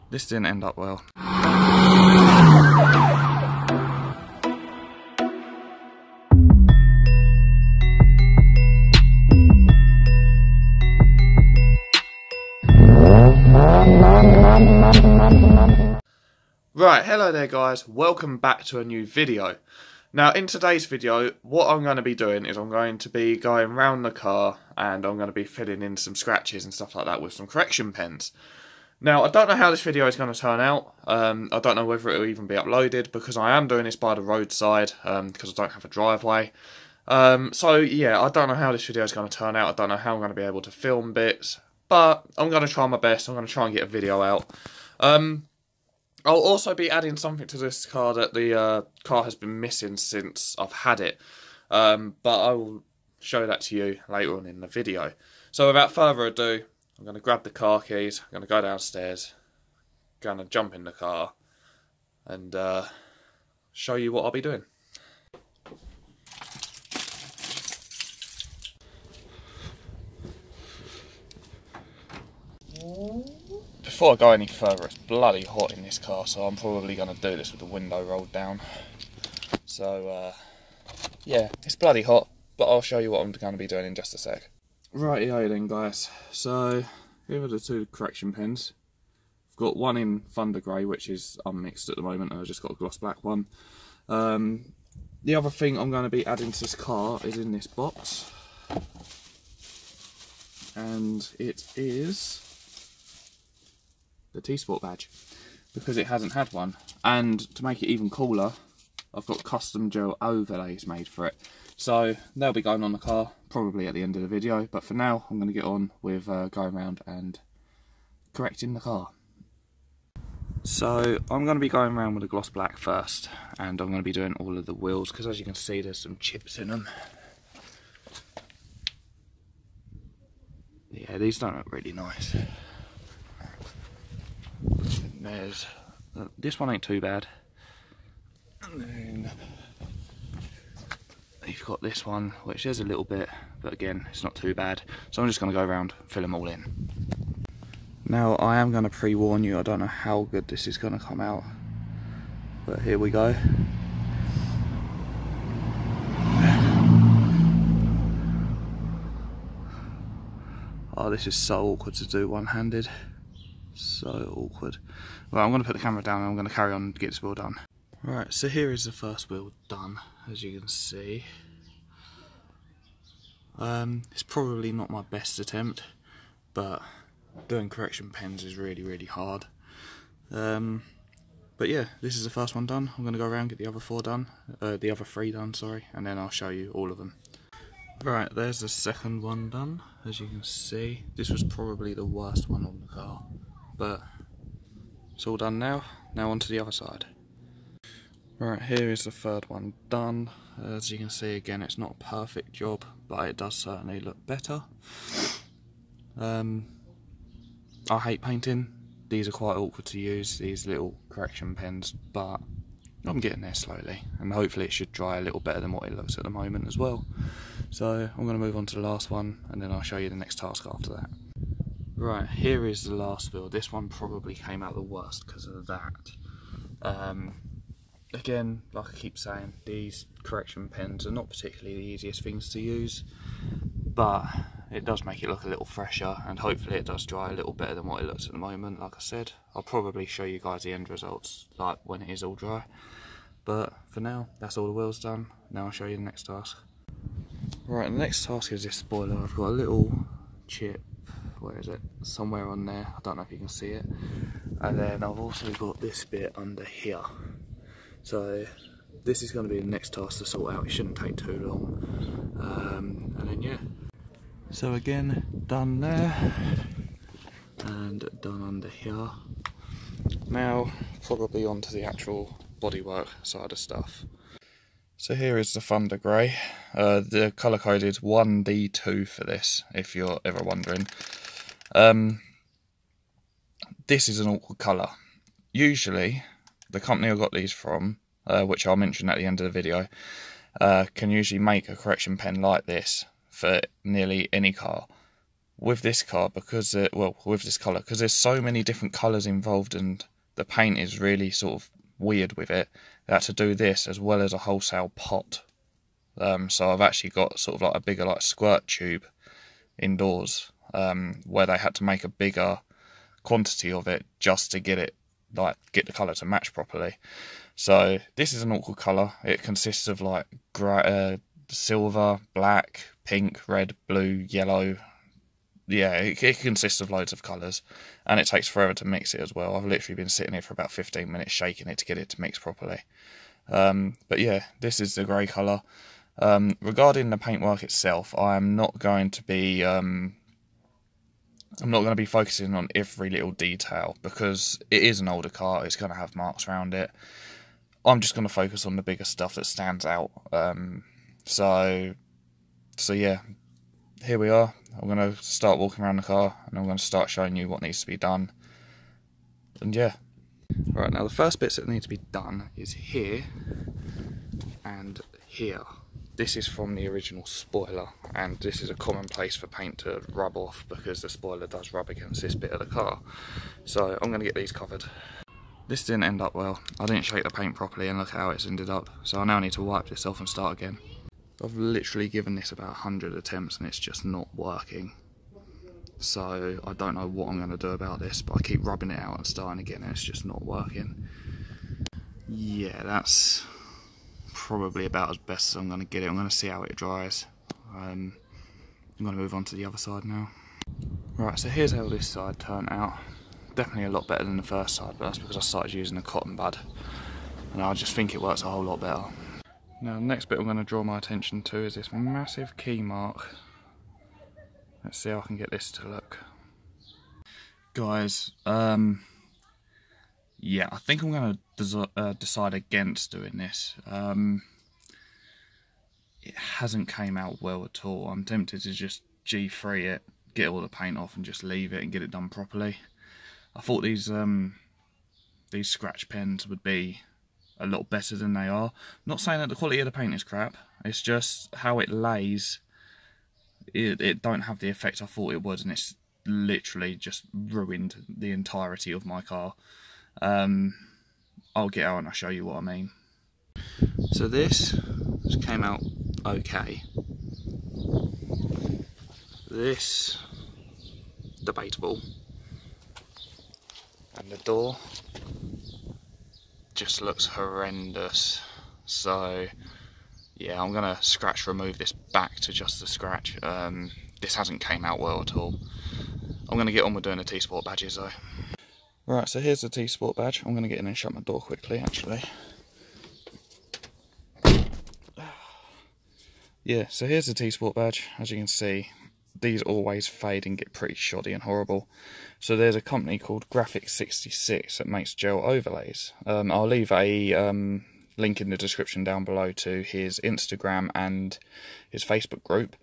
This didn't end up well. Right, hello there guys, welcome back to a new video. Now in today's video, what I'm going to be doing is I'm going to be going round the car and I'm going to be filling in some scratches and stuff like that with some correction pens. Now I don't know how this video is going to turn out, I don't know whether it will even be uploaded because I am doing this by the roadside because I don't have a driveway. So yeah, I don't know how this video is going to turn out, I don't know how I'm going to be able to film bits, but I'm going to try my best, I'm going to try and get a video out. I'll also be adding something to this car that the car has been missing since I've had it. But I will show that to you later on in the video. So without further ado, I'm going to grab the car keys, I'm going to go downstairs, going to jump in the car and show you what I'll be doing. Before I go any further, it's bloody hot in this car, so I'm probably going to do this with the window rolled down. So, yeah, it's bloody hot, but I'll show you what I'm going to be doing in just a sec. Rightio then, guys. So, here are the two correction pens. I've got one in Thunder Grey, which is unmixed at the moment, and I've just got a gloss black one. The other thing I'm going to be adding to this car is in this box. And it is the T-Sport badge, because it hasn't had one, and to make it even cooler I've got custom gel overlays made for it, so they'll be going on the car probably at the end of the video, but for now I'm going to get on with going around and correcting the car. So I'm going to be going around with a gloss black first, and I'm going to be doing all of the wheels because as you can see there's some chips in them. Yeah, these don't look really nice. There's this one ain't too bad, and then you've got this one which is a little bit, but again it's not too bad, so I'm just going to go around and fill them all in. Now I am going to pre-warn you, I don't know how good this is going to come out, but here we go. Oh, this is so awkward to do one-handed. So awkward. Well, I'm going to put the camera down and I'm going to carry on and get this wheel done. Right, so here is the first wheel done, as you can see. It's probably not my best attempt, but doing correction pens is really hard. But yeah, this is the first one done. I'm going to go around and get the other three done, sorry, and then I'll show you all of them. Right, there's the second one done, as you can see. This was probably the worst one on the car, but it's all done now. Now on to the other side. Right, here is the third one done. As you can see, again, it's not a perfect job, but it does certainly look better. I hate painting. These are quite awkward to use, these little correction pens, but I'm getting there slowly, and hopefully it should dry a little better than what it looks at the moment as well. So I'm going to move on to the last one, and then I'll show you the next task after that. Right, here is the last build. This one probably came out the worst because of that. Again, like I keep saying, these correction pens are not particularly the easiest things to use, but it does make it look a little fresher, and hopefully it does dry a little better than what it looks at the moment. Like I said, I'll probably show you guys the end results like when it is all dry, but for now that's all the wheels done. Now I'll show you the next task. Right, the next task is this spoiler. I've got a little chip, where is it, somewhere on there, I don't know if you can see it, and then I've also got this bit under here. So this is going to be the next task to sort out. It shouldn't take too long, and then yeah. So again, done there, and done under here. Now, probably onto the actual bodywork side of stuff. So here is the Thunder Grey. The colour code is 1D2 for this, if you're ever wondering. This is an awkward colour. Usually, the company I got these from, which I'll mention at the end of the video, can usually make a correction pen like this for nearly any car. with this car, because with this colour, because there's so many different colours involved and the paint is really sort of weird with it, they had to do this as well as a wholesale pot. So I've actually got sort of like a bigger like squirt tube indoors, where they had to make a bigger quantity of it just to get the colour to match properly. So this is an awkward colour. It consists of like silver, black, pink, red, blue, yellow. Yeah, it consists of loads of colours, and it takes forever to mix it as well. I've literally been sitting here for about 15 minutes shaking it to get it to mix properly. But yeah, this is the grey colour. Regarding the paintwork itself, I'm not going to be focusing on every little detail, because it is an older car. It's going to have marks around it. I'm just going to focus on the bigger stuff that stands out. So yeah, here we are. I'm going to start walking around the car, and I'm going to start showing you what needs to be done. And yeah. Right, now the first bits that need to be done is here and here. This is from the original spoiler, and this is a common place for paint to rub off, because the spoiler does rub against this bit of the car. So I'm going to get these covered. This didn't end up well. I didn't shake the paint properly, and look how it's ended up. So I now need to wipe this off and start again. I've literally given this about 100 attempts and it's just not working. So I don't know what I'm going to do about this, but I keep rubbing it out and starting again and it's just not working. Yeah, that's probably about as best as I'm going to get it. I'm going to see how it dries. I'm going to move on to the other side now. Right, so here's how this side turned out. Definitely a lot better than the first side, but that's because I started using a cotton bud. And I just think it works a whole lot better. Now the next bit I'm going to draw my attention to is this massive key mark. Let's see how I can get this to look. Guys, yeah, I think I'm going to decide against doing this. It hasn't came out well at all. I'm tempted to just G3 it, get all the paint off and just leave it and get it done properly. I thought these scratch pens would be a lot better than they are. Not saying that the quality of the paint is crap, it's just how it lays. It don't have the effect I thought it would, and it's literally just ruined the entirety of my car. I'll get out and I'll show you what I mean. So this came out okay. This, debatable. And the door just looks horrendous. So yeah, I'm gonna scratch remove this back to just the scratch. This hasn't came out well at all. I'm gonna get on with doing the T-Sport badges though. Right, so here's the T-Sport badge. I'm gonna get in and shut my door quickly actually. Yeah, so here's the T-Sport badge. As you can see, these always fade and get pretty shoddy and horrible. So there's a company called Graphic 66 that makes gel overlays. I'll leave a link in the description down below to his Instagram and his Facebook group.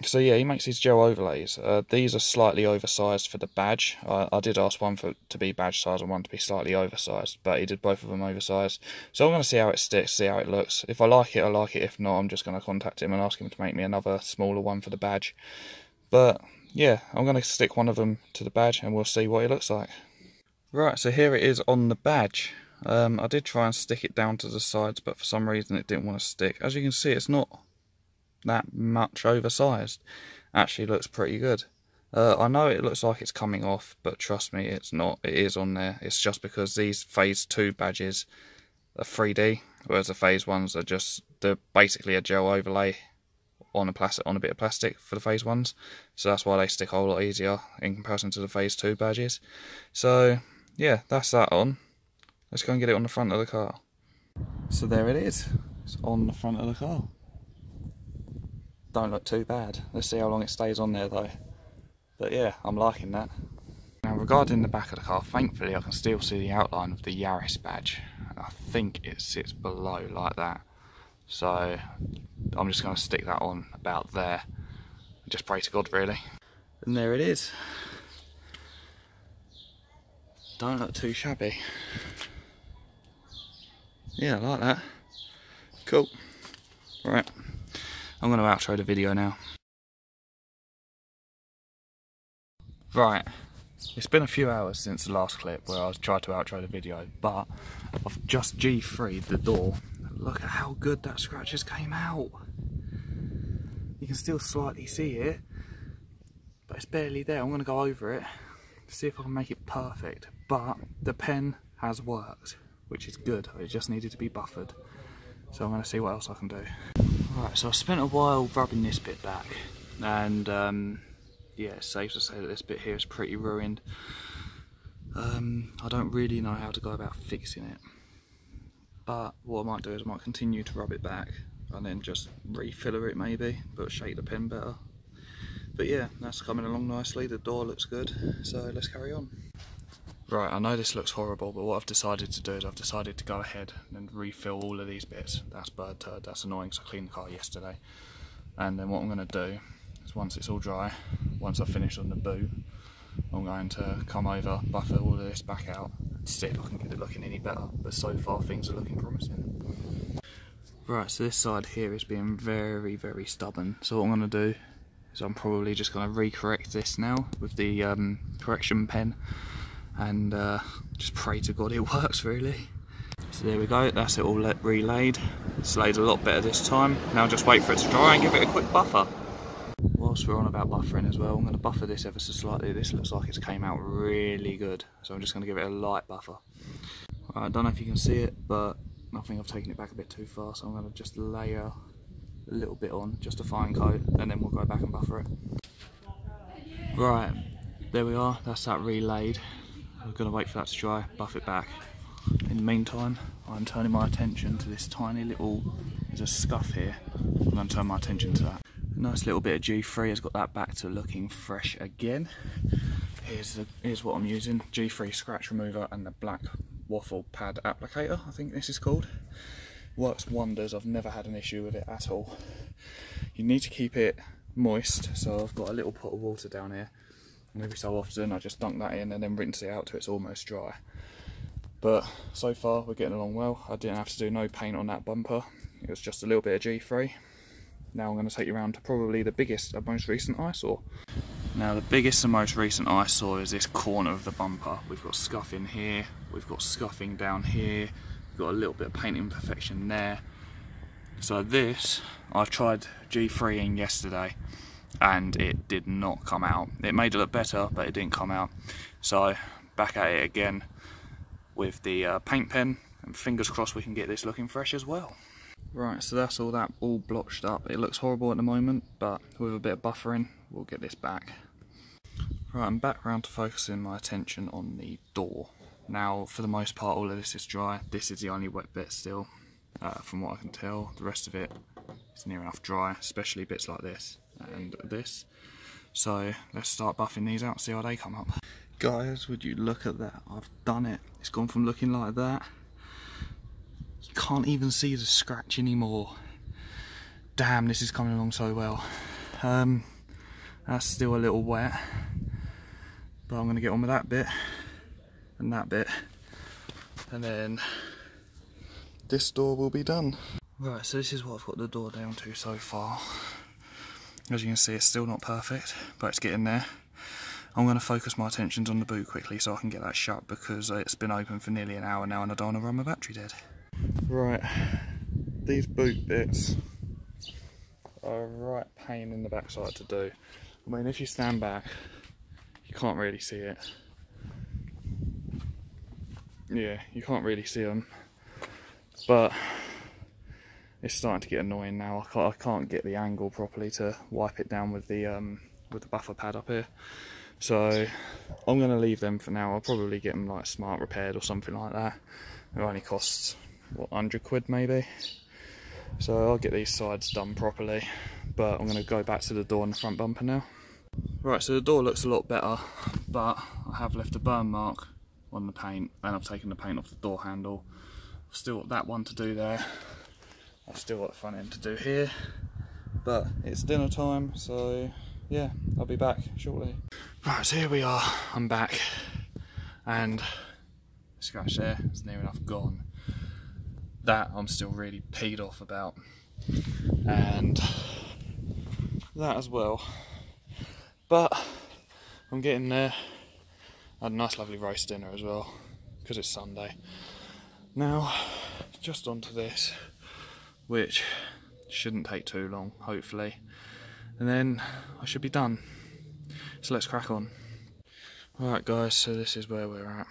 So yeah, he makes these gel overlays. These are slightly oversized for the badge. I did ask one to be badge size and one to be slightly oversized, but he did both of them oversized. So I'm going to see how it sticks, see how it looks. If I like it, I like it. If not, I'm just going to contact him and ask him to make me another smaller one for the badge. But yeah, I'm going to stick one of them to the badge and we'll see what it looks like. Right, so here it is on the badge. I did try and stick it down to the sides, but for some reason it didn't want to stick. As you can see, it's not that much oversized. Actually looks pretty good. I know it looks like it's coming off, but trust me, it's not. It is on there. It's just because these phase 2 badges are 3D, whereas the phase 1s are they're basically a gel overlay on a bit of plastic for the phase 1s. So that's why they stick a whole lot easier in comparison to the phase 2 badges. So yeah, that's that on. Let's go and get it on the front of the car. So there it is. It's on the front of the car. Don't look too bad. Let's see how long it stays on there though. But yeah, I'm liking that. Now regarding the back of the car, thankfully I can still see the outline of the Yaris badge. I think it sits below like that. So I'm just going to stick that on about there. And just pray to God really. And there it is. Don't look too shabby. Yeah, I like that. Cool. Right. I'm going to outro the video now. Right, it's been a few hours since the last clip where I tried to outro the video, but I've just G3'd the door. Look at how good that scratch just came out. You can still slightly see it, but it's barely there. I'm going to go over it to see if I can make it perfect, but the pen has worked, which is good. It just needed to be buffered, so I'm going to see what else I can do. Right, so I spent a while rubbing this bit back, and yeah, it's safe to say that this bit here is pretty ruined. I don't really know how to go about fixing it, but what I might do is I might continue to rub it back and then just refiller it maybe, but shake the pen better. But yeah, that's coming along nicely. The door looks good, so let's carry on. Right, I know this looks horrible, but what I've decided to do is I've decided to go ahead and refill all of these bits. That's bird turd, that's annoying, so I cleaned the car yesterday. And then what I'm going to do is once it's all dry, once I've finished on the boot, I'm going to come over, buffer all of this back out, and see if I can get it looking any better. But so far things are looking promising. Right, so this side here is being very, very stubborn. So what I'm going to do is I'm probably just going to recorrect this now with the correction pen, and just pray to God it works really. So there we go, that's it all relayed. It's laid a lot better this time. Now just wait for it to dry and give it a quick buffer. Whilst we're on about buffering as well, I'm going to buffer this ever so slightly. This looks like it's came out really good, so I'm just going to give it a light buffer. Right, I don't know if you can see it, but I think I've taken it back a bit too far, so I'm going to just layer a little bit on, just a fine coat, and then we'll go back and buffer it. Right, there we are, that's that relayed. I'm going to wait for that to dry, buff it back. In the meantime, I'm turning my attention to this tiny little, there's a scuff here, I'm going to turn my attention to that. Nice little bit of G3 has got that back to looking fresh again. Here's what I'm using, G3 scratch remover and the black waffle pad applicator, I think this is called. Works wonders, I've never had an issue with it at all. You need to keep it moist, so I've got a little pot of water down here, and every so often I just dunk that in and then rinse it out till it's almost dry. But so far we're getting along well. I didn't have to do no paint on that bumper, it was just a little bit of G3. Now I'm going to take you around to probably the biggest and most recent eyesore. Now the biggest and most recent eyesore is this corner of the bumper. We've got scuffing here, we've got scuffing down here, we've got a little bit of paint imperfection there. So this, I've tried G3ing yesterday and it did not come out. It made it look better, but it didn't come out. So back at it again with the paint pen, and fingers crossed we can get this looking fresh as well. Right, so that's all blotched up. It looks horrible at the moment, but with a bit of buffering, we'll get this back. Right, I'm back round to focusing my attention on the door. Now, for the most part, all of this is dry. This is the only wet bit still, from what I can tell. The rest of it is near enough dry, especially bits like this and this. So let's start buffing these out, see how they come up. Guys, would you look at that? I've done it. It's gone from looking like that. You can't even see the scratch anymore. Damn, this is coming along so well. That's still a little wet, but I'm going to get on with that bit and that bit, and then this door will be done. Right, so this is what I've got the door down to so far. As you can see, it's still not perfect, but it's getting there. I'm going to focus my attentions on the boot quickly so I can get that shut, because it's been open for nearly an hour now and I don't want to run my battery dead. Right, these boot bits are a right pain in the backside to do. I mean, if you stand back, you can't really see it. Yeah, you can't really see them, but it's starting to get annoying now. I can't get the angle properly to wipe it down with the buffer pad up here. So I'm going to leave them for now. I'll probably get them like smart repaired or something like that. It only costs, what, 100 quid maybe? So I'll get these sides done properly, but I'm going to go back to the door and the front bumper now. Right, so the door looks a lot better, but I have left a burn mark on the paint, and I've taken the paint off the door handle. I've still got that one to do there. I've still got the front end to do here, but it's dinner time, so yeah, I'll be back shortly. Right, so here we are, I'm back, and the scratch there is near enough gone. That I'm still really peed off about, and that as well. But I'm getting there. I had a nice lovely roast dinner as well, because it's Sunday. Now, just onto this, which shouldn't take too long, hopefully. And then I should be done. So let's crack on. Alright guys, so this is where we're at.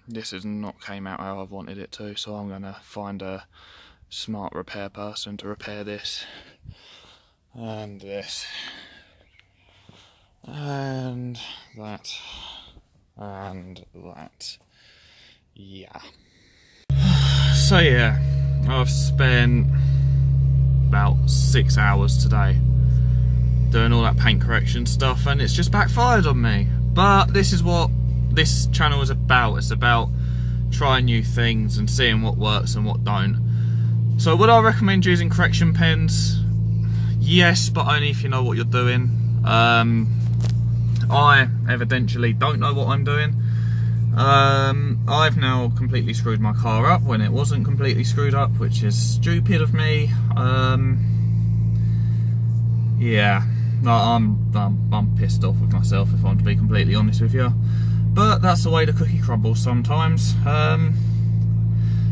This has not came out how I've wanted it to, so I'm going to find a smart repair person to repair this. And this. And that. And that. Yeah. So yeah, I've spent about 6 hours today doing all that paint correction stuff, and it's just backfired on me. But this is what this channel is about. It's about trying new things and seeing what works and what don't. So would I recommend using correction pens? Yes, but only if you know what you're doing. I evidently don't know what I'm doing. I've now completely screwed my car up when it wasn't completely screwed up, which is stupid of me. Yeah, I'm pissed off with myself, if I'm to be completely honest with you. But that's the way the cookie crumbles sometimes.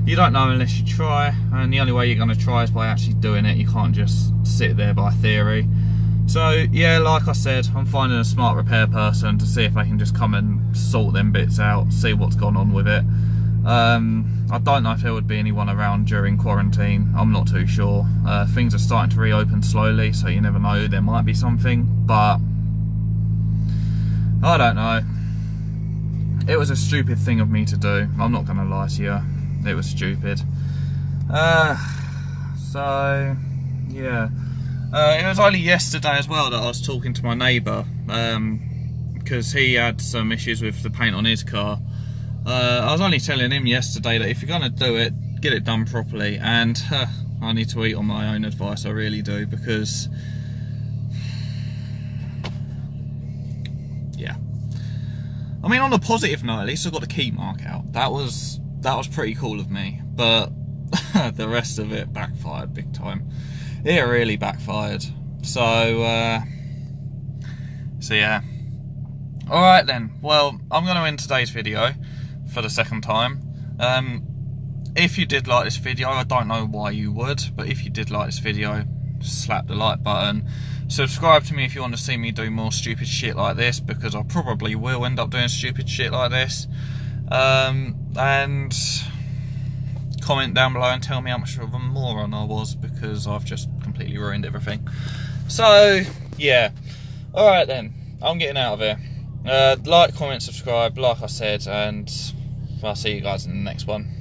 You don't know unless you try, and the only way you're going to try is by actually doing it. You can't just sit there by theory. So yeah, like I said, I'm finding a smart repair person to see if I can just come and sort them bits out, see what's gone on with it. I don't know if there would be anyone around during quarantine, I'm not too sure. Things are starting to reopen slowly, so you never know, there might be something, but I don't know. It was a stupid thing of me to do, I'm not going to lie to you, it was stupid. So yeah. It was only yesterday as well that I was talking to my neighbour, because he had some issues with the paint on his car. I was only telling him yesterday that if you're going to do it, get it done properly, and I need to eat on my own advice, I really do, because yeah. I mean, on a positive note, at least I got the key mark out. That was pretty cool of me, but the rest of it backfired big time. It really backfired. So yeah. Alright then, well, I'm going to end today's video for the second time. If you did like this video, I don't know why you would, but if you did like this video, slap the like button. Subscribe to me if you want to see me do more stupid shit like this, because I probably will end up doing stupid shit like this. And comment down below and tell me how much of a moron I was, because I've just completely ruined everything. So yeah, alright then, I'm getting out of here. Like, comment, subscribe, like I said, and I'll see you guys in the next one.